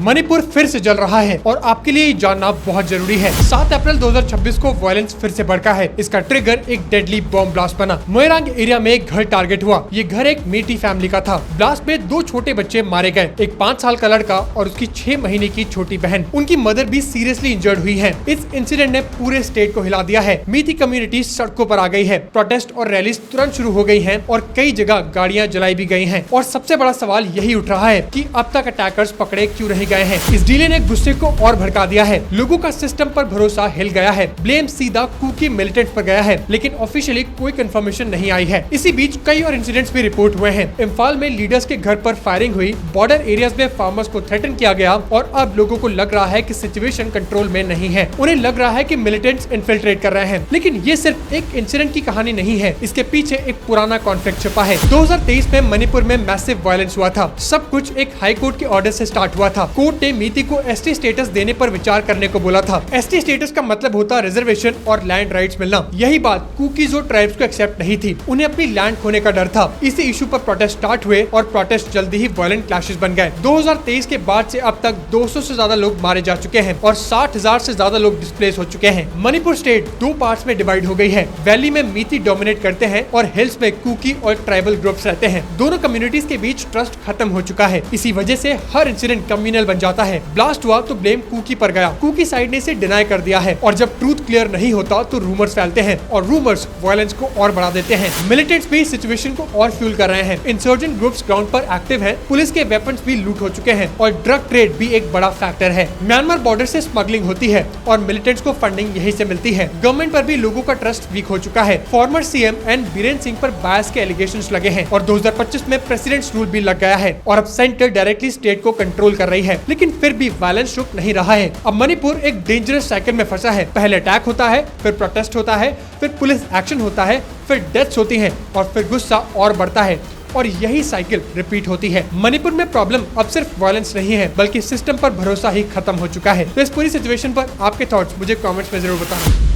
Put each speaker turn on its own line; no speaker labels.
मणिपुर फिर से जल रहा है और आपके लिए जानना बहुत जरूरी है। 7 अप्रैल 2026 को वायलेंस फिर से भड़का है। इसका ट्रिगर एक डेडली बॉम्ब ब्लास्ट बना। मोइरांग एरिया में एक घर टारगेट हुआ। ये घर एक मीठी फैमिली का था। ब्लास्ट में 2 छोटे बच्चे मारे गए, एक 5 साल का लड़का और उसकी 6 महीने की छोटी बहन। उनकी मदर भी सीरियसली इंजर्ड हुई है। इस इंसिडेंट ने पूरे स्टेट को हिला दिया है। मीठी कम्युनिटी सड़कों पर आ गई है। प्रोटेस्ट और रैलीज तुरंत शुरू हो गई है और कई जगह गाड़ियां जलाई भी गई है। और सबसे बड़ा सवाल यही उठ रहा है कि अब तक अटैकर्स पकड़े क्यों नहीं गए हैं। इस डीले ने गुस्से को और भड़का दिया है। लोगों का सिस्टम पर भरोसा हिल गया है। ब्लेम सीधा कुकी मिलिटेंट्स पर गया है, लेकिन ऑफिशियली कोई कंफर्मेशन नहीं आई है। इसी बीच कई और इंसिडेंट्स भी रिपोर्ट हुए हैं। इम्फाल में लीडर्स के घर पर फायरिंग हुई, बॉर्डर एरियाज में फार्मर्स को थ्रेटन किया गया और अब लोगों को लग रहा है कि सिचुएशन कंट्रोल में नहीं है। उन्हें लग रहा है कि मिलिटेंट्स इन्फिल्ट्रेट कर रहे हैं। लेकिन ये सिर्फ एक इंसिडेंट की कहानी नहीं है। इसके पीछे एक पुराना कॉन्फ्लिक्ट छिपा है। 2023 में मणिपुर में मैसिव वायलेंस हुआ था। सब कुछ एक हाई कोर्ट के ऑर्डर से स्टार्ट हुआ था। कोर्ट ने मीती को एसटी स्टेटस देने पर विचार करने को बोला था। एसटी स्टेटस का मतलब होता रिजर्वेशन और लैंड राइट्स मिलना। यही बात कुकीज और ट्राइब्स को एक्सेप्ट नहीं थी। उन्हें अपनी लैंड खोने का डर था। इसी इशू पर प्रोटेस्ट स्टार्ट हुए और प्रोटेस्ट जल्दी ही वायलेंट क्लैशेस बन गए। 2023 के बाद से अब तक 200 से ज्यादा लोग मारे जा चुके हैं और 60,000 से ज्यादा लोग डिस्प्लेस हो चुके हैं। मणिपुर स्टेट 2 पार्ट्स में डिवाइड हो गई है। वैली में मीती डोमिनेट करते हैं और हिल्स में कुकी और ट्राइबल ग्रुप्स रहते हैं। दोनों कम्युनिटीज के बीच ट्रस्ट खत्म हो चुका है। इसी वजह से हर इंसिडेंट कम्युनल बन जाता है। ब्लास्ट हुआ तो ब्लेम कुकी पर गया। कुकी साइड ने इसे डिनाई कर दिया है और जब ट्रूथ क्लियर नहीं होता तो रूमर्स फैलते हैं और रूमर्स वायलेंस को और बढ़ा देते हैं। मिलिटेंट्स भी सिचुएशन को और फ्यूल कर रहे हैं। इंसर्जेंट ग्रुप्स ग्राउंड पर एक्टिव हैं। पुलिस के वेपन्स भी लूट हो चुके हैं और ड्रग ट्रेड भी एक बड़ा फैक्टर है। म्यांमार बॉर्डर से स्मगलिंग होती है और मिलिटेंट्स को फंडिंग यही से मिलती है। गवर्नमेंट पर भी लोगों का ट्रस्ट वीक हो चुका है। Former CM N Biren Singh पर बायस के एलिगेशंस लगे हैं और 2025 में प्रेसिडेंट्स रूल भी लग गया है और अब सेंटर डायरेक्टली स्टेट को कंट्रोल कर रही है। लेकिन फिर भी वायलेंस रुक नहीं रहा है। अब मणिपुर एक डेंजरस साइकिल में फंसा है। पहले अटैक होता है, फिर प्रोटेस्ट होता है, फिर पुलिस एक्शन होता है, फिर डेथ्स होती हैं और फिर गुस्सा और बढ़ता है और यही साइकिल रिपीट होती है। मणिपुर में प्रॉब्लम अब सिर्फ वायलेंस नहीं है, बल्कि सिस्टम पर भरोसा ही खत्म हो चुका है। तो इस पूरी सिचुएशन पर आपके थॉट्स मुझे कमेंट्स में जरूर बताना।